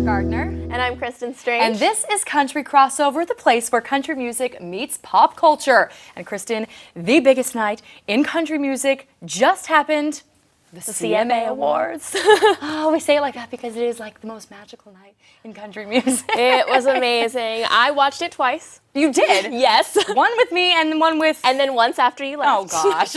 Gardner. And I'm Kristen Strange. And this is Country Crossover, the place where country music meets pop culture. And Kristen, the biggest night in country music just happened. The CMA Awards. Oh, we say it like that because it is like the most magical night in country music. It was amazing. I watched it twice. You did? Yes. One with me and one with... And then once after you left. Oh, gosh.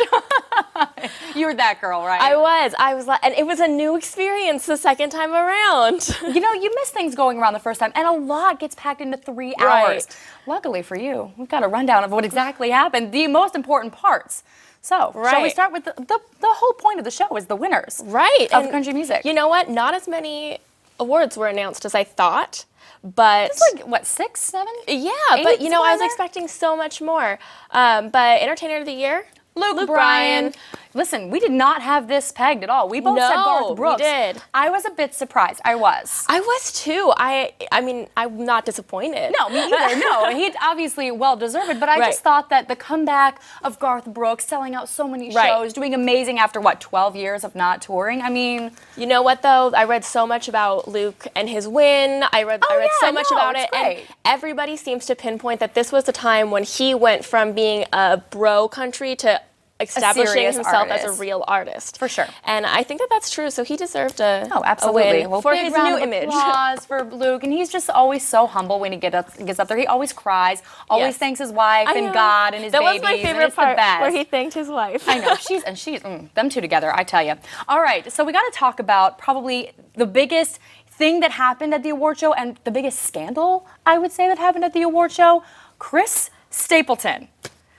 You were that girl, right? I was like, and it was a new experience the second time around. You know, you miss things going around the first time, and a lot gets packed into 3 hours. Right. Luckily for you, we've got a rundown of what exactly happened, the most important parts. So, shall we start with the whole point of the show is the winners of country music. You know what? Not as many awards were announced as I thought, but... It's like, what, 6, 7? Yeah, 8, but you know, I was there? expecting so much more. But Entertainer of the Year, Luke Bryan. Listen, we did not have this pegged at all. We both said Garth Brooks. We did. I was a bit surprised. I was too. I mean, I'm not disappointed. No, me either. No, he obviously well-deserved, but I just thought that the comeback of Garth Brooks, selling out so many shows, doing amazing after, what, 12 years of not touring? I mean... You know what, though? I read so much about Luke and his win. I read so much about it. Great. And everybody seems to pinpoint that this was the time when he went from being a bro country to establishing himself as a real artist. For sure. And I think that that's true, so he deserved a absolutely. win for his new image. Applause for Luke, and he's just always so humble when he gets up there. He always cries, always thanks his wife and God and his babies. That was my favorite part, where he thanked his wife. I know, she's them two together, I tell you. All right, so we got to talk about probably the biggest thing that happened at the award show and the biggest scandal, I would say, that happened at the award show. Chris Stapleton.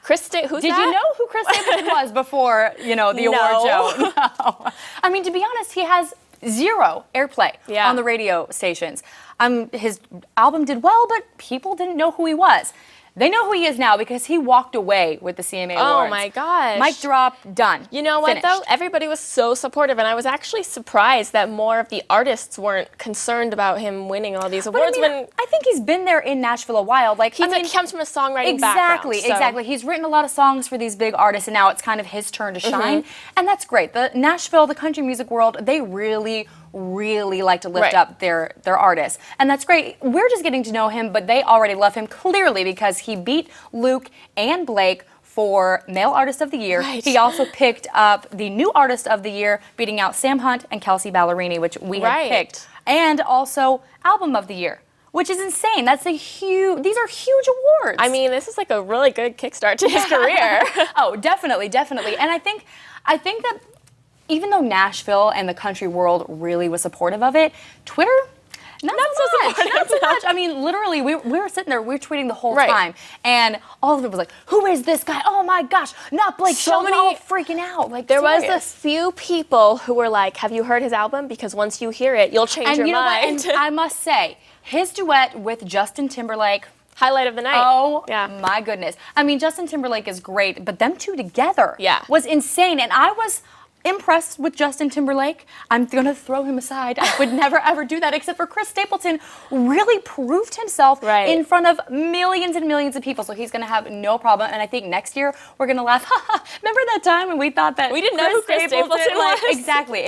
Who's that? Did you know who Chris Stapleton was before, the award show? No. I mean, to be honest, he has 0 airplay on the radio stations. His album did well, but people didn't know who he was. They know who he is now because he walked away with the CMA Awards. Oh my gosh. Mic drop, done. You know what, though? Everybody was so supportive, and I was actually surprised that more of the artists weren't concerned about him winning all these awards. But I think he's been there in Nashville a while. Like he comes from a songwriting background. Exactly. He's written a lot of songs for these big artists, and now it's kind of his turn to shine. And that's great. The Nashville, the country music world, they really like to lift up their artists. And that's great. We're just getting to know him, but they already love him clearly because he beat Luke and Blake for Male Artist of the Year. He also picked up the New Artist of the Year, beating out Sam Hunt and Kelsea Ballerini, which we had picked. And also Album of the Year, which is insane. These are huge awards. I mean, this is like a really good kickstart to his career. Oh, definitely. And I think that even though Nashville and the country world really was supportive of it, Twitter, not so much. I mean, literally, we were sitting there, we were tweeting the whole time, and all of it was like, who is this guy? Oh my gosh, not Blake Shelton, all freaking out. Like, there was a few people who were like, have you heard his album? Because once you hear it, you'll change your mind. And I must say, his duet with Justin Timberlake, highlight of the night. Oh, my goodness. I mean, Justin Timberlake is great, but them two together was insane, and I was impressed with Justin Timberlake. I'm going to throw him aside. I would never, ever do that, except for Chris Stapleton really proved himself in front of millions and millions of people, so he's going to have no problem, and I think next year we're going to laugh. Remember that time when we thought that we didn't know who Chris Stapleton was? Exactly.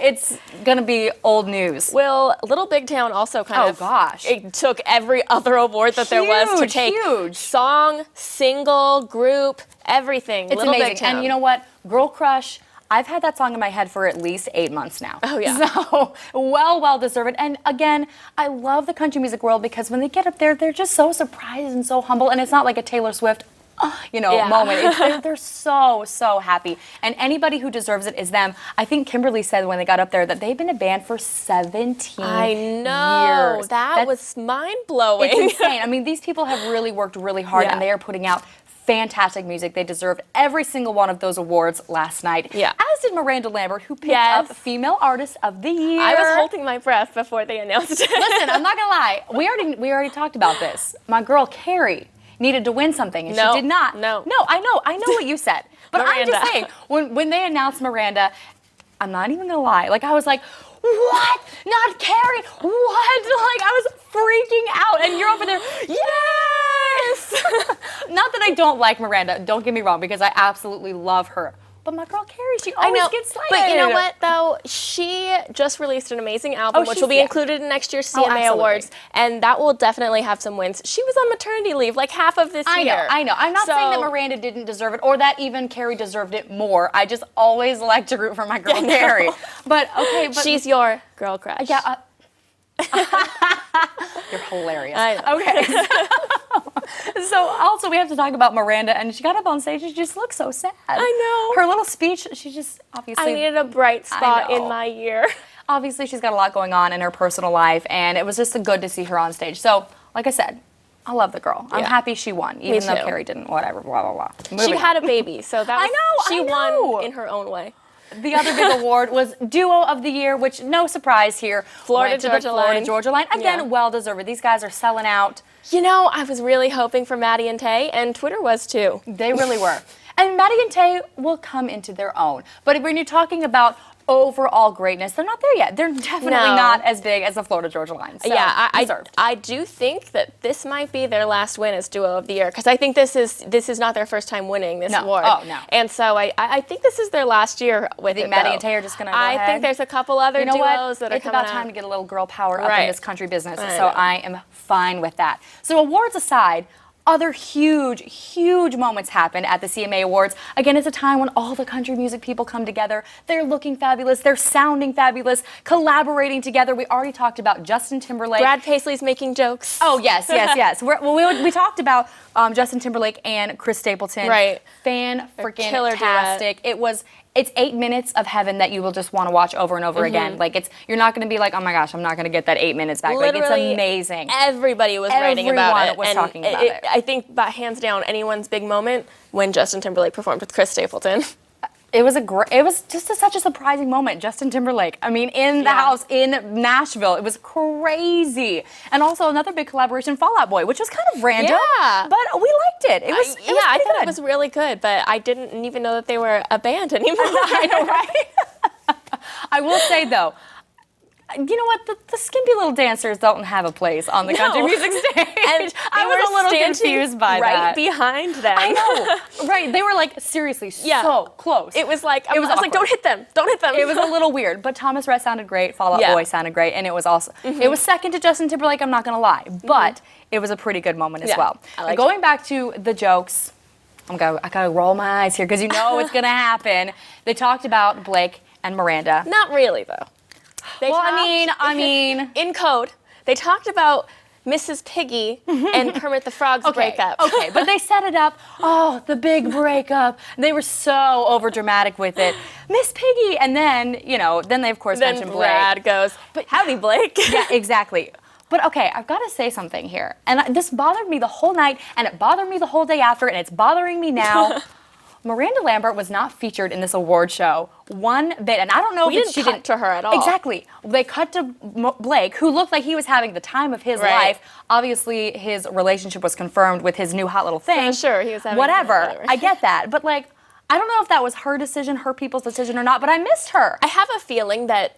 It's going to be old news. Well, Little Big Town also kind of... Oh, gosh. It took every other award that there was to take. Huge. Song, single, group, everything. It's Little amazing. Big Town. And you know what? Girl Crush, I've had that song in my head for at least 8 months now. Oh, yeah. So, well deserved. And again, I love the country music world because when they get up there, they're just so surprised and so humble. And it's not like a Taylor Swift, moment. They're so happy. And anybody who deserves it is them. I think Kimberly said when they got up there that they've been a band for 17 I know. years. That was mind-blowing. It's insane. I mean, these people have really worked really hard, and they are putting out fantastic music. They deserved every single one of those awards last night. Yeah. As did Miranda Lambert, who picked up Female Artist of the Year. I was holding my breath before they announced it. Listen, I'm not gonna lie. We already talked about this. My girl Carrie needed to win something, and she did not. No, I know what you said. But I'm just saying, when they announced Miranda, I'm not even gonna lie. Like, I was like, what? Not Carrie? What? Like, I was freaking out, and you're over there, yes! Not that I don't like Miranda, don't get me wrong, because I absolutely love her. But my girl Carrie, she always gets slighted. But you know what, though? She just released an amazing album, which will be included in next year's CMA Awards, and that will definitely have some wins. She was on maternity leave like half of this year. I know. I'm not saying that Miranda didn't deserve it, or that even Carrie deserved it more. I just always like to root for my girl Carrie. But she's your girl crush. Yeah. You're hilarious. I know. Okay. So also we have to talk about Miranda, and she got up on stage and she just looked so sad. I know. Her little speech, she just obviously... I needed a bright spot in my year. Obviously she's got a lot going on in her personal life, and it was just good to see her on stage. So, like I said, I love the girl. I'm happy she won, even though Carrie didn't, whatever, blah, blah, blah. She had a baby, so that was... She won in her own way. The other big award was Duo of the Year, which, no surprise here, Florida Georgia Line. Again, well-deserved. These guys are selling out. You know, I was really hoping for Maddie and Tay, and Twitter was too. They really were. And Maddie and Tay will come into their own. But when you're talking about overall greatness, they're not there yet. They're definitely not as big as the Florida Georgia Line. So, I do think that this might be their last win as Duo of the Year, because I think this is not their first time winning this award. Oh, no. And so I think this is their last year with it. Maddie and Tay are just going to go ahead. I think there's a couple other duos that are coming out. It's about time to get a little girl power up in this country business. So I am fine with that. So awards aside, other huge moments happened at the CMA Awards. Again, it's a time when all the country music people come together. They're looking fabulous. They're sounding fabulous, collaborating togetger. We already talked about Justin Timberlake. Brad Paisley's making jokes. Oh, yes. We talked about Justin Timberlake and Chris Stapleton. Right. Fan-freaking-tastic. It's 8 minutes of heaven that you will just want to watch over and over again. Like, you're not going to be like, oh my gosh, I'm not going to get that 8 minutes back. Literally, like, it's amazing. Everybody was writing about it. Everyone was talking about it. I think, hands down, anyone's big moment when Justin Timberlake performed with Chris Stapleton. It was just such a surprising moment. Justin Timberlake, I mean, in the house in Nashville. It was crazy. And also another big collaboration, Fall Out Boy, which was kind of random. Yeah. But we liked it. It was I thought it was really good, but I didn't even know that they were a band anymore. I know, right? I will say, though, you know what? The skimpy little dancers don't have a place on the country music stage. And I was a little confused by that. Right behind them. I know. Right. They were like, seriously, so close. It was like, I was like, don't hit them. Don't hit them. It was a little weird. But Thomas Rhett sounded great. Fall Out Boy sounded great. And it was also, it was second to Justin Timberlake, I'm not going to lie. But it was a pretty good moment as well. Going back to the jokes, I gotta roll my eyes here because you know it's going to happen. They talked about Blake and Miranda. Not really, though. I mean, in code, they talked about Mrs. Piggy and Kermit the Frog's breakup. Okay, but they set it up. Oh, the big breakup. They were so over dramatic with it. Miss Piggy, and then they of course mentioned Blake. Brad goes, but howdy, Blake. Yeah, exactly. But okay, I've got to say something here, and this bothered me the whole night, and it bothered me the whole day after, and it's bothering me now. Miranda Lambert was not featured in this award show one bit, and I don't know if she didn't to her at all. Exactly. They cut to Blake, who looked like he was having the time of his life. Obviously, his relationship was confirmed with his new hot little thing. Sure, he was having whatever. I get that, but like, I don't know if that was her decision, her people's decision or not, but I missed her. I have a feeling that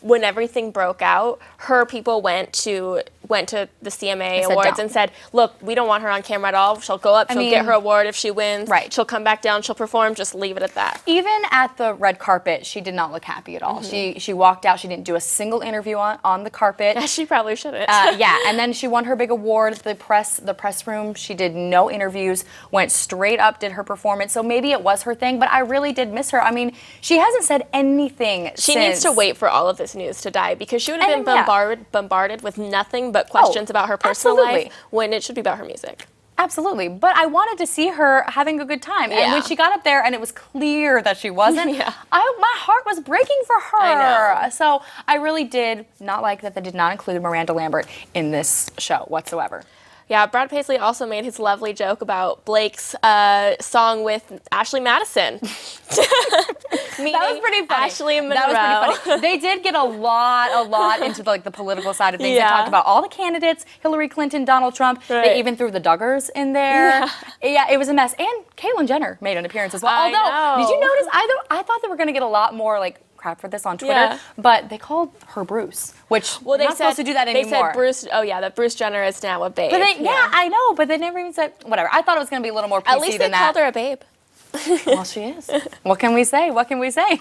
when everything broke out, her people went to the CMA Awards and said, look, we don't want her on camera at all. She'll go up, she'll get her award if she wins. Right. She'll come back down, she'll perform, just leave it at that. Even at the red carpet, she did not look happy at all. She walked out, she didn't do a single interview on the carpet. Yeah, she probably shouldn't. And then she won her big award, the press room. She did no interviews, went straight up, did her performance. So maybe it was her thing, but I really did miss her. I mean, she hasn't said anything She needs to wait for all of this news to die because she would have been bombarded with nothing but questions about her personal life when it should be about her music. Absolutely. But I wanted to see her having a good time. And when she got up there and it was clear that she wasn't, my heart was breaking for her. I know. So I really did not like that they did not include Miranda Lambert in this show whatsoever. Yeah, Brad Paisley also made his lovely joke about Blake's song with Ashley Madison. That was pretty funny. Ashley and Monroe. That was pretty funny. They did get a lot into the political side of things. They talked about all the candidates, Hillary Clinton, Donald Trump. They even threw the Duggars in there. Yeah, it was a mess. And Caitlyn Jenner made an appearance as well. Although, did you notice? I thought they were going to get a lot more crap for this on Twitter, but they called her Bruce, which they're not supposed to do that anymore. They said Bruce, that Bruce Jenner is now a babe. But I know, but they never even said, whatever. I thought it was going to be a little more PC than that. At least they called her a babe. Well, she is. What can we say? What can we say?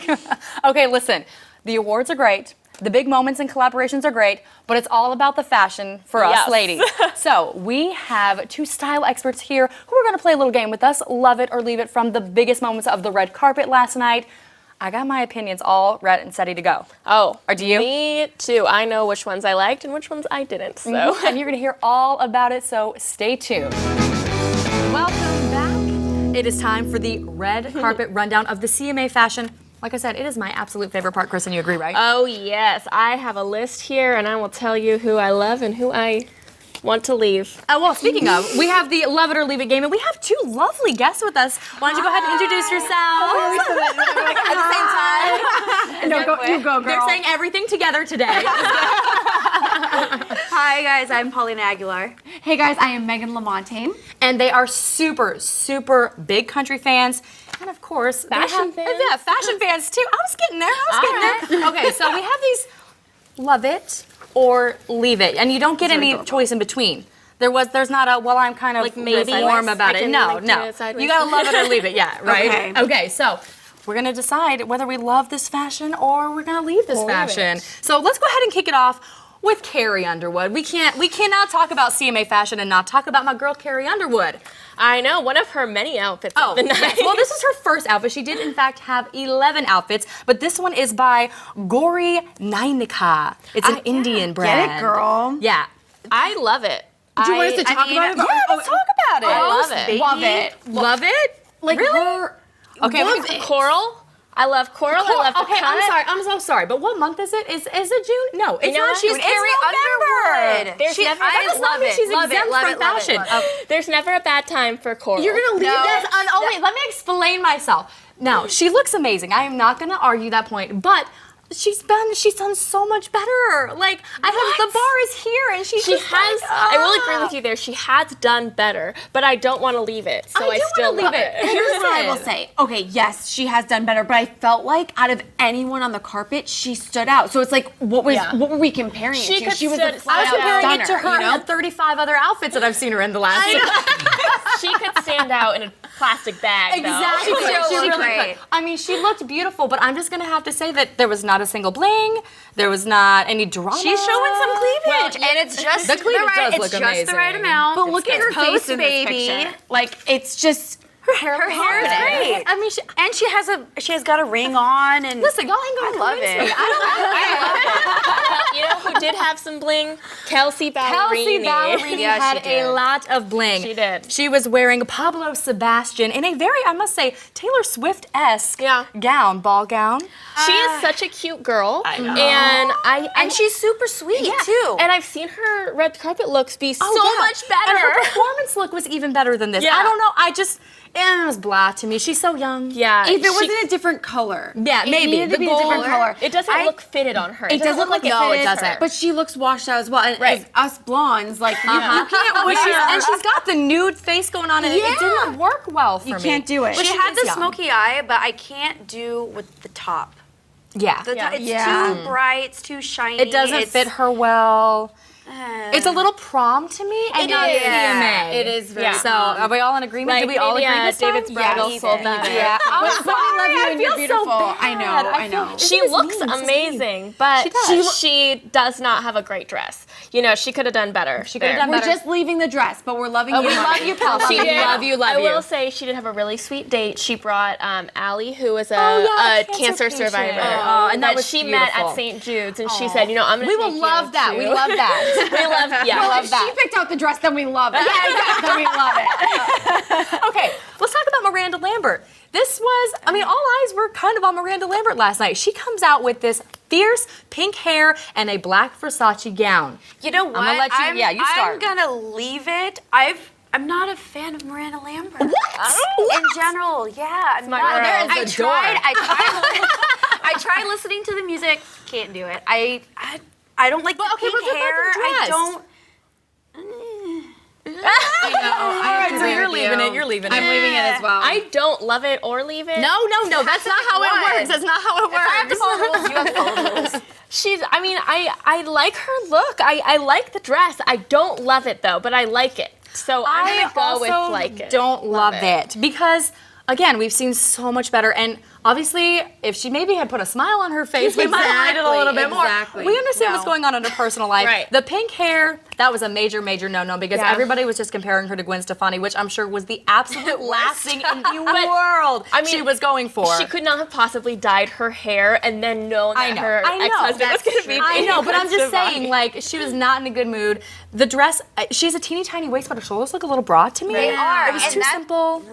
Okay, listen. The awards are great. The big moments and collaborations are great, but it's all about the fashion for us ladies. So we have two style experts here who are going to play a little game with us. Love it or leave it from the biggest moments of the red carpet last night. I got my opinions all ready and steady to go. Oh, or do you? Me too. I know which ones I liked and which ones I didn't. So, and you're going to hear all about it. So stay tuned. Welcome back. It is time for the red carpet rundown of the CMA fashion. Like I said, it is my absolute favorite part. Kristen, you agree, right? Oh yes, I have a list here, and I will tell you who I love and who I want to leave. Well, speaking of, we have the Love It or Leave It game, and we have two lovely guests with us. Why don't you go ahead and introduce yourselves? At the same time. No, you go, girl. They're saying everything together today. Hi, guys. I'm Paulina Aguilar. Hey, guys. I am Megan LaMontagne. And they are super, super big country fans. And of course, fashion fans. Yeah, fashion fans too. I was getting there. Okay, so we have these Love It or Leave It, and you don't get any choice in between. There's not a, well, I'm kind of like maybe warm about it. No. You gotta love it or leave it, yeah, right? Okay, so we're gonna decide whether we love this fashion or we're gonna leave this fashion. So let's go ahead and kick it off with Carrie Underwood. We cannot talk about CMA fashion and not talk about my girl Carrie Underwood. I know, one of her many outfits of the night. Yes. Well, this is her first outfit. She did, in fact, have 11 outfits, but this one is by Gauri Nainika. It's an Indian brand. Get it, girl. Yeah. I love it. Do you want us to talk about it? Yeah, let's talk about it. I love it. Love it. Love it? Like really? her. Okay, Love it. Coral. I love coral. I love the okay, cut. I'm so sorry, but what month is it? Is it June? No, it's know not what? June. It's Carrie Underwood. That does not mean she's exempt from fashion. There's never a bad time for coral. You're gonna leave this on. Let me explain myself. Now, she looks amazing. I am not gonna argue that point, but she's done so much better. Like the bar is here, and she has. I will agree with you there. She has done better, but I don't want to leave it. So I still leave love it. Here's what I will say. Okay, yes, she has done better, but I felt like out of anyone on the carpet, she stood out. So it's like, what were we comparing it to? She was a I was flat-out comparing it to stunner, her you know? and the 35 other outfits that I've seen her in the last. She could stand out in a plastic bag. Exactly. Though. She really great. could. I mean, she looked beautiful, but I'm just gonna have to say that there was not a single bling. There was not any drama. She's showing some cleavage, and it's just the cleavage does look it's just amazing. the right amount. But look at her face in baby. this picture. Like, it's just her hair Her hair is great. I mean, And she has got a ring on, and listen, y'all ain't gonna I love convince it. me. You know who did have some bling? Kelsey Ballerini. Kelsey Ballerini Yeah, had she did. a lot of bling. She did. She was wearing Pablo Sebastian in a very, I must say, Taylor Swift-esque gown, ball gown. She is such a cute girl. I know. And she's super sweet too. And I've seen her red carpet looks be so much better. And her performance look was even better than this. Yeah. I don't know. It was blah to me. She's so young. Yeah. if it wasn't a different color. Yeah, It maybe. needed to The be a different gold. color. It doesn't look fitted on her. It doesn't look no, fitted, it doesn't. But she looks washed out as well. And Right. as us blondes, like, you can't And she's got the nude face going on, and it didn't work well for me. You can't do it. She she had is the young. smoky eye, but I can't do with the top. Yeah. It's too bright. It's too shiny. It doesn't fit her well. It's a little prom to me, and not is. CMA. It is very So are we all in agreement? Like, Did we all maybe, agree this time? David's bridal sold that. Yeah. I'm But sorry. we love you I and you're feel so beautiful. bad. I know. She looks amazing, but she does not have a great dress. You know, she could have done better. She could have done We're better. just leaving the dress, but we're loving you. We love you, Kelsey. She We did. love you. I will say she did have a really sweet date. She brought Allie, who was a cancer patient. survivor, And that was she beautiful. met at St. Jude's, and she said, "You know, I'm gonna We will take love you that. to-" We love that. We love, yeah, We love If that. she picked out the dress, then we love it. Then we love it. Okay, let's talk about Miranda Lambert. This was, I mean, all eyes were kind of on Miranda Lambert last night. She comes out with this fierce pink hair and a black Versace gown. You know what? I'm gonna let you, you start. I'm gonna leave it. I'm not a fan of Miranda Lambert. What? In general, yeah. I'm not. girl. I There's a door. tried. I tried listening to the music. Can't do it. I don't like the okay, pink but what about hair. the I dress? don't. All right, so agree you're with leaving you. it. You're leaving I'm it. leaving it as well. I don't love it or leave it. No, that's not how it works. That's not how it works. I have to follow the rules. You have to follow the rules. I like her look. I like the dress. I don't love it though, but I like it. So I'm gonna go with like it. don't love it because again, we've seen so much better. And obviously, if she maybe had put a smile on her face, we might have liked it a little bit more. We understand what's going on in her personal life. Right. The pink hair, that was a major, major no-no because everybody was just comparing her to Gwen Stefani, which I'm sure was the absolute last thing in the world she was going for. She could not have possibly dyed her hair and then known that her ex-husband was going to be. I know, but I'm just saying, like, she was not in a good mood. The dress, she has a teeny tiny waist, but her shoulders look a little broad to me. They are. It was too simple.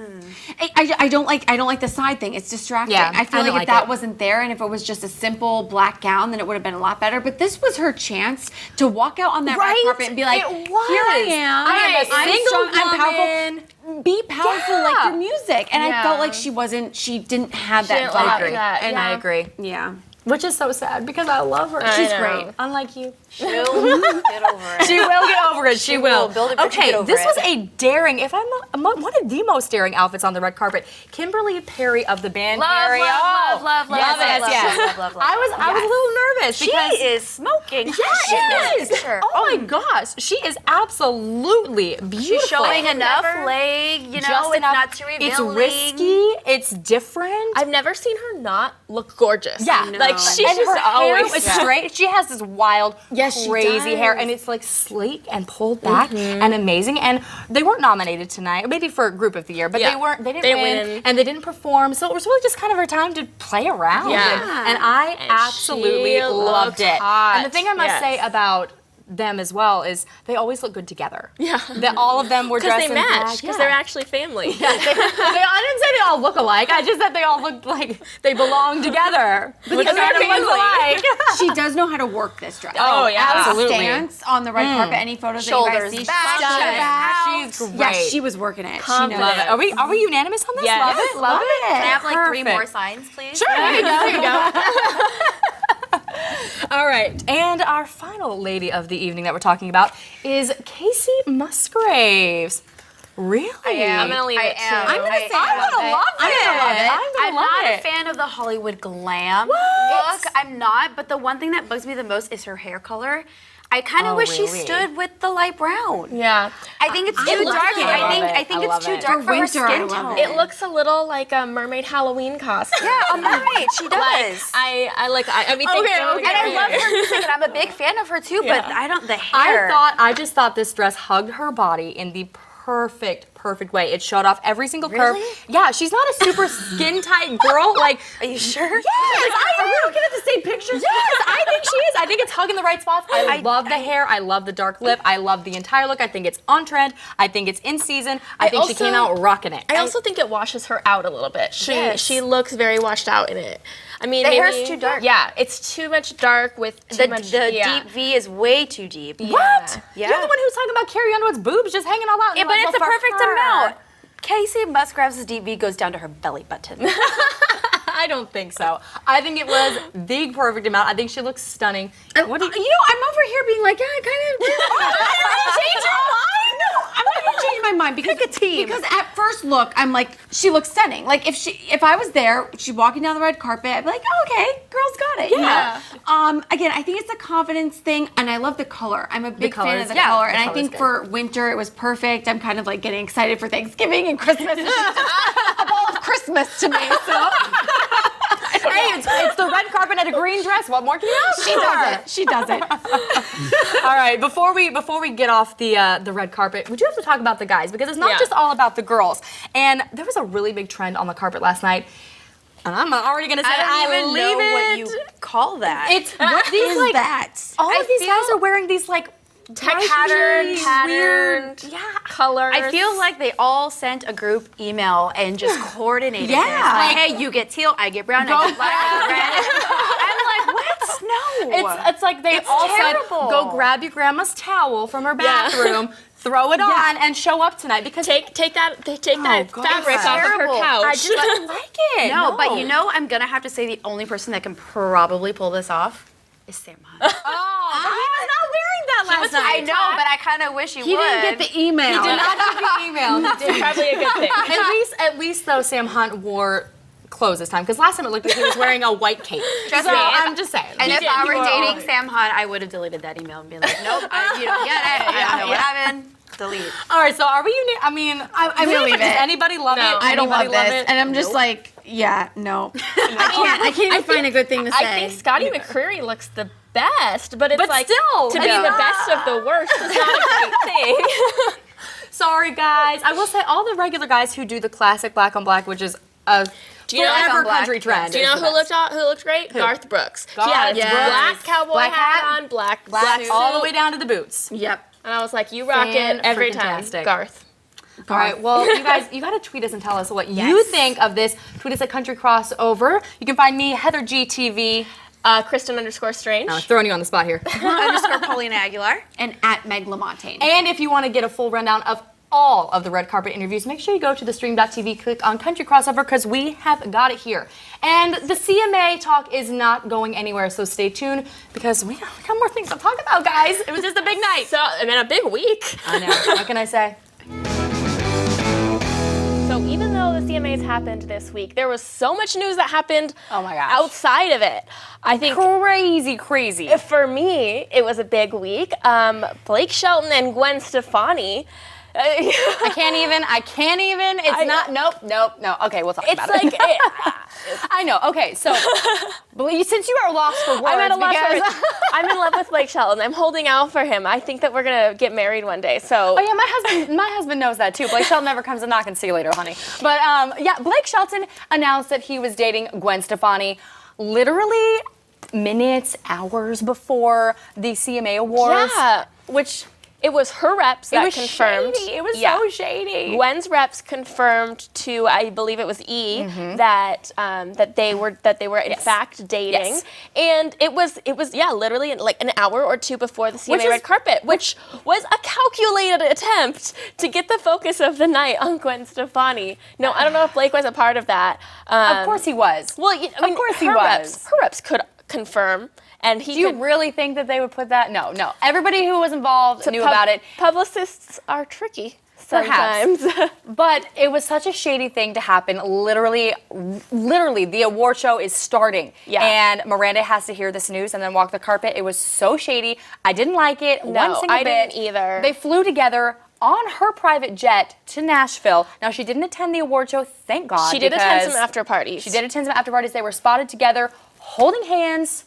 I don't like the side thing. It's distracting. Yeah, I feel I like don't if like that it. wasn't there and if it was just a simple black gown, then it would have been a lot better. But this was her chance to walk out on that red carpet and be like, It was. here I am. I am a I'm single strong, I'm woman. powerful. Be powerful like your music. And I felt like Yeah. she didn't have that didn't vibe. like that. And I agree. Yeah. Which is so sad because I love her. I She's know. great. Unlike you. She'll get over it. She will get over it. She will. Build a bridge and Okay, get over this it. was a daring, if I'm not, one of the most daring outfits on the red carpet. Kimberly Perry of the band Perry. love, Yes, yes. I was a little nervous She because is smoking. Yes, she is. Picture. Oh my gosh, she is absolutely beautiful. She's showing enough leg, you know, Just it's enough. not too revealing. It's risky. It's different. I've never seen her not look gorgeous. Yeah, like she's and just her always hair is straight. She has this wild, she crazy does. hair, and it's like sleek and pulled back and amazing. And they weren't nominated tonight, maybe for Group of the Year, but Yeah. they didn't They win, win. and they didn't perform. So it was really just kind of her time to play around. Yeah. And I absolutely she loved looked it. hot. And the thing I must Yes. say about them as well is they always look good together. Yeah. That all of them were Because dressed they in black. match. Because Yeah. they're actually family. I didn't say they all look alike. I just said they all looked like they belong together. Because they're they're family. alike. She does know how to work this dress. Oh, yeah. Out of Absolutely. stance on the red carpet. Any photos Shoulders that you guys see, back, she shoulders back. She's great. Yes, she was working it. She Love knows it. Are we unanimous on this? Yes. Love it. Love it. Can I have like 3 Perfect. more signs, please? Sure. There you go. There you go. All right, and our final lady of the evening that we're talking about is Kacey Musgraves. Really? I'm going to leave it too. I'm gonna say I'm gonna love it. I'm not it. a fan of the Hollywood glam look. I'm not, but the one thing that bugs me the most is her hair color. I kind of wish she really? stood with the light brown. Yeah. I think it's too love dark. it. I think I love it's too it. dark for her winter, I skin love tone. It looks a little like a mermaid Halloween costume. Yeah, a mermaid. She does. I mean, thank God. And I love her music, and I'm a big fan of her too. But Yeah. I don't. The hair. I just thought this dress hugged her body in the perfect way. It showed off every single curve. Yeah, she's not a super skin tight girl. Like, Are you sure? yes, are we looking at the same picture? Yes, I think she is. I think it's hugging the right spots. I love the hair. I love the dark lip. I love the entire look. I think it's on trend. I think it's in season. I think she also- came out rocking it. I also think it washes her out a little bit. She looks very washed out in it. I mean, The maybe, hair's too dark. Yeah, it's too much dark with too The much. deep V is way too deep. What? Yeah. You're the one who's talking about Carrie Underwood's boobs just hanging all out. Yeah, and but you're it's like, a well, for perfect her. amount. Kacey Musgraves' deep V goes down to her belly button. I don't think so. I think it was the perfect amount. I think she looks stunning. What do you? I'm over here being like, yeah, I kind of. Change your mind? No, I'm not gonna change my mind because because at first look, I'm like, she looks stunning. Like if I was there, she's walking down the red carpet, I'd be like, oh, okay, girl's got it. Yeah. You know? Again, I think it's a confidence thing, and I love the color. I'm a big fan of the yeah, color, the and I color's think good. for winter it was perfect. I'm kind of like getting excited for Thanksgiving and Christmas. It's just a ball of Christmas to me. So Hey, it's the red carpet and a green dress. What more can you ask? she does it. She does it. All right, before we get off the red carpet, we do have to talk about the guys because it's not just all about the girls. And there was a really big trend on the carpet last night. And I'm already gonna say I don't even know what it. you call that. It's what these Is like that? all I of these feel- guys are wearing these like patterned, weird, colors. I feel like they all sent a group email and just coordinated Yeah. this. Like, hey, you get teal, I get brown, I get black, I get red. I'm like, what? No. It's like they It's all terrible. said, go grab your grandma's towel from her bathroom, throw it on, and show up tonight because take that God. fabric off of her Terrible. couch. I just don't like it. No, but you know, I'm gonna have to say the only person that can probably pull this off is Sam Hunt. Oh, but he was not wearing that last night. I know, but I kind of wish he would. He didn't get the email. He did not get the email. It's probably a good thing. At least though, Sam Hunt wore clothes this time because last time it looked like he was wearing a white cape. Trust so me. I'm just saying. And if did. I He were wore dating all- Sam Hunt, I would have deleted that email and been like, nope, you don't get it. I don't know what happened. Delete. All right, so are we I mean, I'm gonna leave it. Does anybody love it? I don't love Anybody this. And I'm just like, yeah, no. I can't even find a good thing to say. I think Scotty McCreery looks the best, but it's But like still, to be the best of the worst is not a great thing. Sorry, guys. I will say all the regular guys who do the classic black on black, which is a forever country trend. Do you know who looked great? Garth Brooks. He had a black cowboy hat on, black suit. all the way down to the boots. Yep. And I was like, you rock it every time, Garth. All right, well, you guys, you got to tweet us and tell us what you think of this. Tweet us at Country Crossover. You can find me, Heather GTV. Kristen_Strange. I'm throwing you on the spot here. _ Paulina Aguilar. And at Meg LaMontagne. And if you want to get a full rundown of all of the red carpet interviews, make sure you go to the stream.tv, click on Country Crossover, because we have got it here. And the CMA talk is not going anywhere, so stay tuned, because we got more things to talk about, guys. It was just a big night. So, I mean, a big week. I know. What can I say? So even though the CMAs happened this week, there was so much news that happened outside of it. I think crazy. for me, it was a big week. Blake Shelton and Gwen Stefani. I can't even. It's no. Okay, we'll talk about it. It's like, I know. Okay, so since you are lost for words, I'm in love with Blake Shelton. I'm holding out for him. I think that we're gonna get married one day. So. Oh yeah, my husband knows that too. Blake Shelton never comes to knock and see you later, honey. But yeah, Blake Shelton announced that he was dating Gwen Stefani, literally minutes, hours before the CMA Awards. Yeah, which. It was her reps that confirmed. Shady. It was so shady. Gwen's reps confirmed to, I believe it was that they were in fact dating, and it was literally like an hour or two before the CMA red carpet, which was a calculated attempt to get the focus of the night on Gwen Stefani. No, I don't know if Blake was a part of that. Of course he was. Well, I mean, of course he was. Her reps could confirm. And Do you really think that they would put that? No. Everybody who was involved knew about it. Publicists are tricky sometimes. Perhaps. But it was such a shady thing to happen. Literally, the award show is starting. Yeah. And Miranda has to hear this news and then walk the carpet. It was so shady. I didn't like it one single bit. I didn't either. They flew together on her private jet to Nashville. Now, she didn't attend the award show, thank God. She did attend some after parties. She did attend some after parties. They were spotted together, holding hands.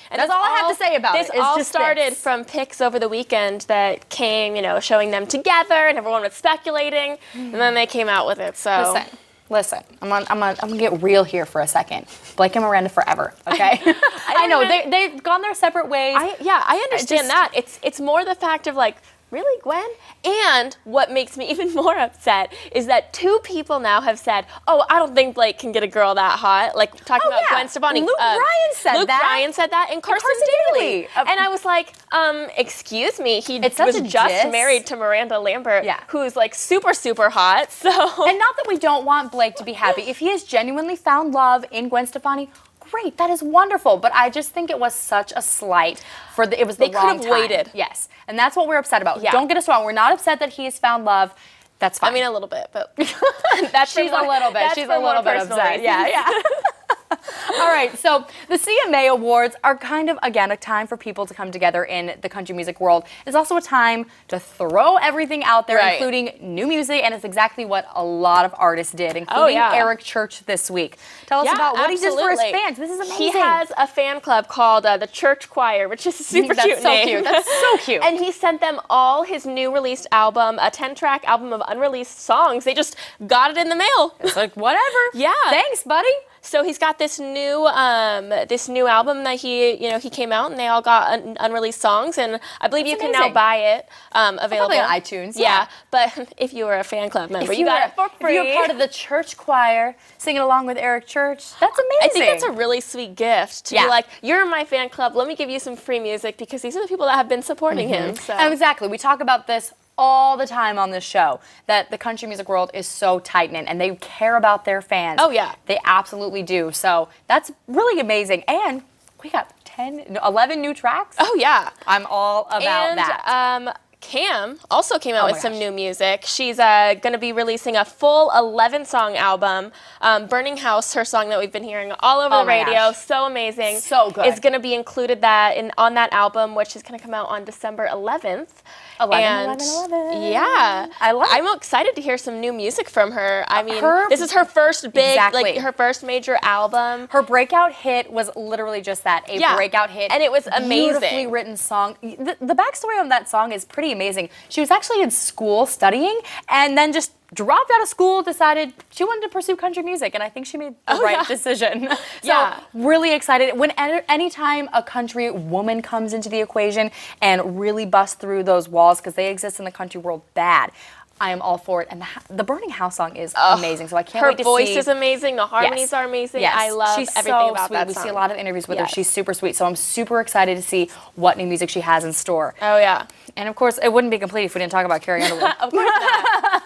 And that's all I have to say about it. This all started from pics over the weekend that came, showing them together, and everyone was speculating, and then they came out with it. So listen. I'm gonna get real here for a second. Blake and Miranda forever, okay? I know they've gone their separate ways. I understand that. It's more the fact of like, really, Gwen? And what makes me even more upset is that two people now have said, oh, I don't think Blake can get a girl that hot. Like, talking about Gwen Stefani. Luke Bryan said that. And Carson Daly. And I was like, excuse me. He was just married to Miranda Lambert, who's like super, super hot. So. And not that we don't want Blake to be happy. If he has genuinely found love in Gwen Stefani, great, that is wonderful. But I just think it was such a slight it was the wrong time. They could have waited. Yes, and that's what we're upset about. Yeah. Don't get us wrong. We're not upset that he has found love. That's fine. I mean, a little bit, but she's a little bit upset. Yeah. All right, so the CMA Awards are kind of, again, a time for people to come together in the country music world. It's also a time to throw everything out there, including new music, and it's exactly what a lot of artists did, including Eric Church this week. Tell us about what he did for his fans. This is amazing. He has a fan club called the Church Choir, which is a super cute name. That's so cute. And he sent them all his new released album, a 10-track album of unreleased songs. They just got it in the mail. It's like, whatever. Yeah. Thanks, buddy. So he's got this new album that he came out, and they all got unreleased songs, and I believe you can now buy it available on iTunes. Yeah, but if you were a fan club member, you got it for free. If you're part of the Church Choir, singing along with Eric Church, that's amazing. I think that's a really sweet gift to be like, you're in my fan club. Let me give you some free music because these are the people that have been supporting him. So. Exactly. We talk about this all the time on this show, that the country music world is so tight-knit and they care about their fans. Oh, yeah. They absolutely do. So that's really amazing. And we got 11 new tracks. Oh, yeah. I'm all about that. Cam also came out with some new music. She's going to be releasing a full 11-song album. Burning House, her song that we've been hearing all over the radio, so amazing. So good. Is going to be included on that album, which is going to come out on December 11th. 11. Yeah. I'm excited to hear some new music from her. I mean, this is her first big, her first major album. Her breakout hit was literally just that, breakout hit. And it was amazing. Beautifully written song. The backstory on that song is pretty amazing. She was actually in school studying and then just dropped out of school, decided she wanted to pursue country music, and I think she made the right decision. So really excited. Anytime a country woman comes into the equation and really busts through those walls, because they exist in the country world bad, I am all for it. And the Burning House song is amazing, so I can't wait to see. Her voice is amazing. The harmonies are amazing. Yes. I love everything about that song. We see a lot of interviews with her. She's super sweet, so I'm super excited to see what new music she has in store. Oh, yeah. And, of course, it wouldn't be complete if we didn't talk about Carrie Underwood. Of course not.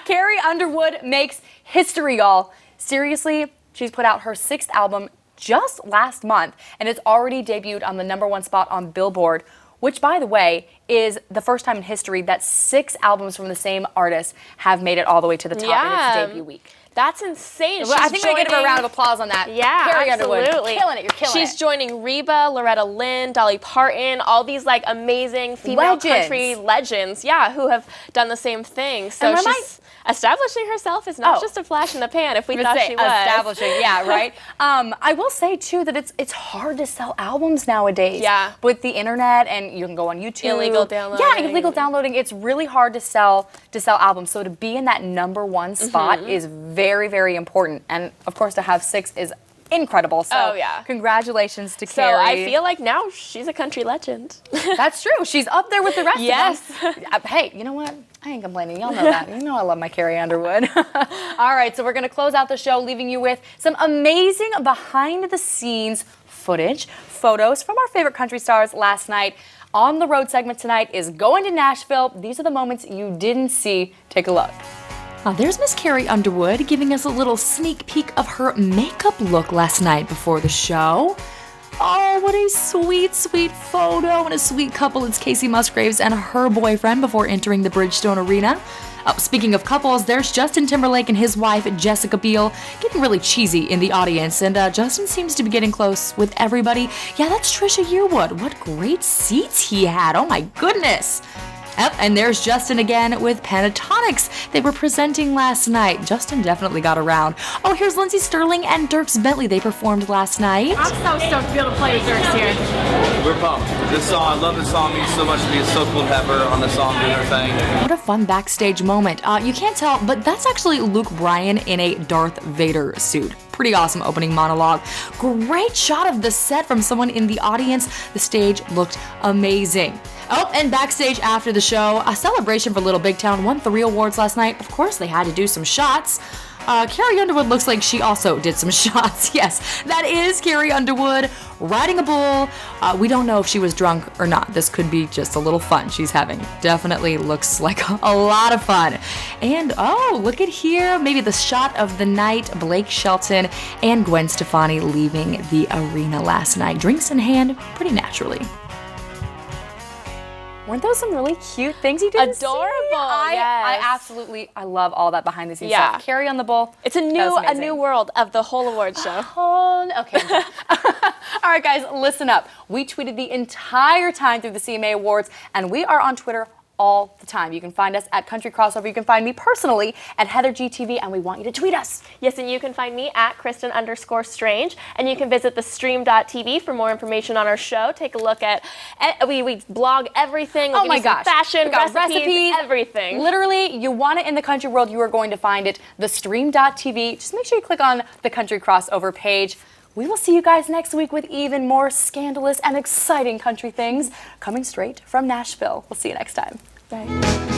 Carrie Underwood makes history, y'all. Seriously, she's put out her 6th album just last month, and it's already debuted on the #1 spot on Billboard, which, by the way, is the first time in history that 6 albums from the same artist have made it all the way to the top in its debut week. That's insane. Well, I think we give her a round of applause on that. Yeah, Carrie Underwood, absolutely. killing it. You're killing it. She's joining Reba, Loretta Lynn, Dolly Parton, all these like amazing female country legends, who have done the same thing. So she's establishing herself is not just a flash in the pan if we thought she was. Establishing, right? I will say, too, that it's hard to sell albums nowadays. Yeah. With the internet, and you can go on YouTube. Illegal downloading. Yeah, illegal downloading. It's really hard to sell albums. So to be in that #1 spot is very, very important. And, of course, to have 6 is incredible. So congratulations to Carrie. So I feel like now she's a country legend. That's true. She's up there with the rest of them. Hey, you know what? I ain't complaining. Y'all know that. You know I love my Carrie Underwood. All right, so we're going to close out the show leaving you with some amazing behind-the-scenes footage, photos from our favorite country stars last night. On the road segment tonight is Going to Nashville. These are the moments you didn't see. Take a look. There's Miss Carrie Underwood giving us a little sneak peek of her makeup look last night before the show. Oh, what a sweet, sweet photo and a sweet couple. It's Kacey Musgraves and her boyfriend before entering the Bridgestone Arena. Speaking of couples, there's Justin Timberlake and his wife, Jessica Biel, getting really cheesy in the audience, and Justin seems to be getting close with everybody. Yeah, that's Trisha Yearwood. What great seats he had. Oh my goodness. Yep, and there's Justin again with Pentatonics. They were presenting last night. Justin definitely got around. Oh, here's Lindsey Sterling and Dierks Bentley. They performed last night. I'm so stoked to be able to play with Dierks here. We're pumped. This song, I love this song. It means so much to me. It's so cool to have her on the song doing her thing. What a fun backstage moment. You can't tell, but that's actually Luke Bryan in a Darth Vader suit. Pretty awesome opening monologue. Great shot of the set from someone in the audience. The stage looked amazing. Oh, and backstage after the show, a celebration for Little Big Town won 3 awards last night. Of course, they had to do some shots. Carrie Underwood looks like she also did some shots. Yes, that is Carrie Underwood riding a bull. We don't know if she was drunk or not. This could be just a little fun she's having. Definitely looks like a lot of fun. And oh, look at here. Maybe the shot of the night. Blake Shelton and Gwen Stefani leaving the arena last night. Drinks in hand, pretty naturally. Weren't those some really cute things you did? Adorable. I love all that behind the scenes stuff. Carrie on the bull. It's a new world of the whole awards show. Okay. All right, guys, listen up. We tweeted the entire time through the CMA Awards, and we are on Twitter all the time. You can find us at Country Crossover. You can find me personally at HeatherGTV, and we want you to tweet us. Yes, and you can find me at Kristen_Strange, and you can visit the stream.tv for more information on our show. Take a look at, we blog everything. Oh my gosh. Fashion, recipes, everything. Literally, you want it in the country world, you are going to find it. The stream.tv. Just make sure you click on the Country Crossover page. We will see you guys next week with even more scandalous and exciting country things coming straight from Nashville. We'll see you next time. Bye.